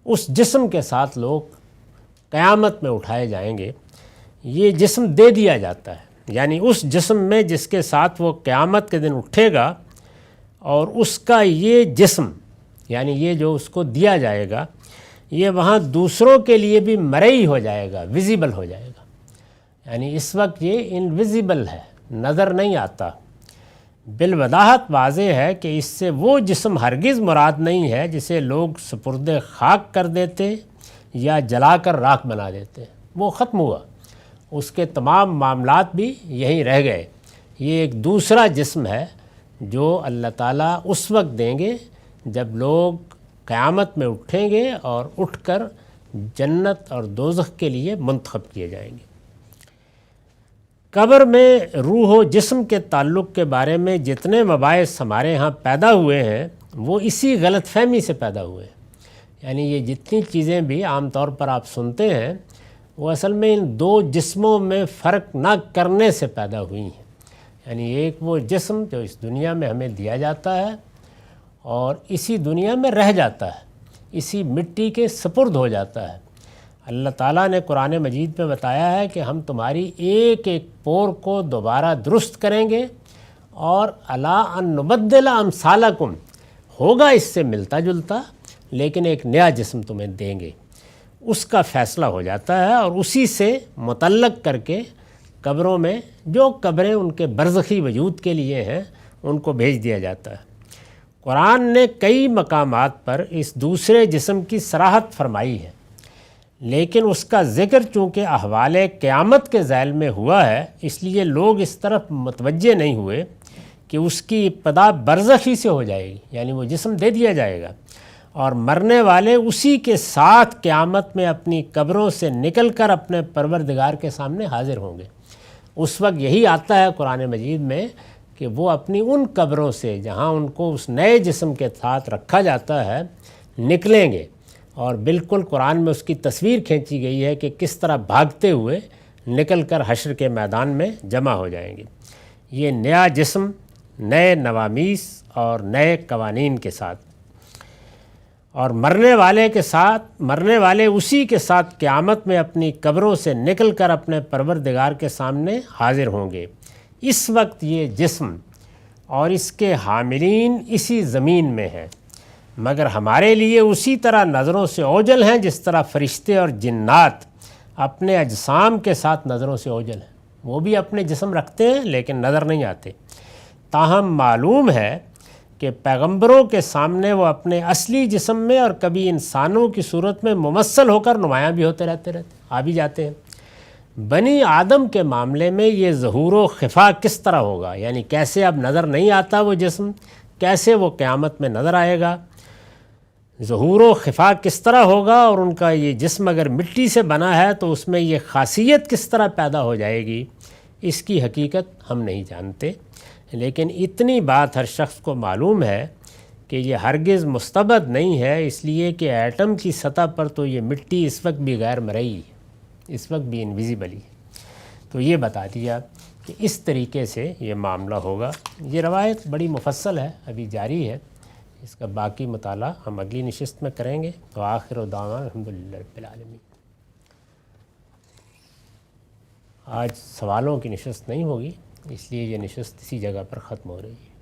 اس جسم کے ساتھ لوگ قیامت میں اٹھائے جائیں گے۔ یہ جسم دے دیا جاتا ہے، یعنی اس جسم میں جس کے ساتھ وہ قیامت کے دن اٹھے گا، اور اس کا یہ جسم، یعنی یہ جو اس کو دیا جائے گا، یہ وہاں دوسروں کے لیے بھی مرئی ہو جائے گا، ویزیبل ہو جائے گا۔ یعنی اس وقت یہ انویزیبل ہے، نظر نہیں آتا۔ بالوضاحت واضح ہے کہ اس سے وہ جسم ہرگز مراد نہیں ہے جسے لوگ سپرد خاک کر دیتے یا جلا کر راکھ بنا دیتے، وہ ختم ہوا، اس کے تمام معاملات بھی یہیں رہ گئے۔ یہ ایک دوسرا جسم ہے جو اللہ تعالیٰ اس وقت دیں گے جب لوگ قیامت میں اٹھیں گے اور اٹھ کر جنت اور دوزخ کے لیے منتخب کیے جائیں گے۔ قبر میں روح و جسم کے تعلق کے بارے میں جتنے مباحث ہمارے ہاں پیدا ہوئے ہیں وہ اسی غلط فہمی سے پیدا ہوئے ہیں۔ یعنی یہ جتنی چیزیں بھی عام طور پر آپ سنتے ہیں وہ اصل میں ان دو جسموں میں فرق نہ کرنے سے پیدا ہوئی ہیں۔ یعنی ایک وہ جسم جو اس دنیا میں ہمیں دیا جاتا ہے اور اسی دنیا میں رہ جاتا ہے، اسی مٹی کے سپرد ہو جاتا ہے۔ اللہ تعالیٰ نے قرآن مجید میں بتایا ہے کہ ہم تمہاری ایک ایک پور کو دوبارہ درست کریں گے، اور الا ان نبدل امثالکم، ہوگا اس سے ملتا جلتا لیکن ایک نیا جسم تمہیں دیں گے۔ اس کا فیصلہ ہو جاتا ہے اور اسی سے متعلق کر کے قبروں میں جو قبریں ان کے برزخی وجود کے لیے ہیں ان کو بھیج دیا جاتا ہے۔ قرآن نے کئی مقامات پر اس دوسرے جسم کی صراحت فرمائی ہے، لیکن اس کا ذکر چونکہ احوال قیامت کے ذیل میں ہوا ہے، اس لیے لوگ اس طرف متوجہ نہیں ہوئے کہ اس کی ابتدا برزخی سے ہو جائے گی، یعنی وہ جسم دے دیا جائے گا اور مرنے والے اسی کے ساتھ قیامت میں اپنی قبروں سے نکل کر اپنے پروردگار کے سامنے حاضر ہوں گے۔ اس وقت یہی آتا ہے قرآن مجید میں کہ وہ اپنی ان قبروں سے جہاں ان کو اس نئے جسم کے ساتھ رکھا جاتا ہے نکلیں گے، اور بالکل قرآن میں اس کی تصویر کھینچی گئی ہے کہ کس طرح بھاگتے ہوئے نکل کر حشر کے میدان میں جمع ہو جائیں گے۔ یہ نیا جسم نئے نوامیس اور نئے قوانین کے ساتھ، اور مرنے والے اسی کے ساتھ قیامت میں اپنی قبروں سے نکل کر اپنے پروردگار کے سامنے حاضر ہوں گے۔ اس وقت یہ جسم اور اس کے حاملین اسی زمین میں ہیں، مگر ہمارے لیے اسی طرح نظروں سے اوجھل ہیں جس طرح فرشتے اور جنات اپنے اجسام کے ساتھ نظروں سے اوجھل ہیں۔ وہ بھی اپنے جسم رکھتے ہیں لیکن نظر نہیں آتے۔ تاہم معلوم ہے کہ پیغمبروں کے سامنے وہ اپنے اصلی جسم میں اور کبھی انسانوں کی صورت میں ممثل ہو کر نمایاں بھی ہوتے رہتے آ بھی جاتے ہیں۔ بنی آدم کے معاملے میں یہ ظہور و خفا کس طرح ہوگا، یعنی کیسے اب نظر نہیں آتا وہ جسم، کیسے وہ قیامت میں نظر آئے گا، ظہور و خفا کس طرح ہوگا، اور ان کا یہ جسم اگر مٹی سے بنا ہے تو اس میں یہ خاصیت کس طرح پیدا ہو جائے گی، اس کی حقیقت ہم نہیں جانتے۔ لیکن اتنی بات ہر شخص کو معلوم ہے کہ یہ ہرگز مستبد نہیں ہے، اس لیے کہ ایٹم کی سطح پر تو یہ مٹی اس وقت بھی غیر مرئی ہے، اس وقت بھی انویزیبل ہے۔ تو یہ بتا دیا کہ اس طریقے سے یہ معاملہ ہوگا۔ یہ روایت بڑی مفصل ہے، ابھی جاری ہے، اس کا باقی مطالعہ ہم اگلی نشست میں کریں گے۔ تو آخر دعوانا الحمدللہ رب العالمین۔ آج سوالوں کی نشست نہیں ہوگی، اس لیے یہ نشست اسی جگہ پر ختم ہو رہی ہے۔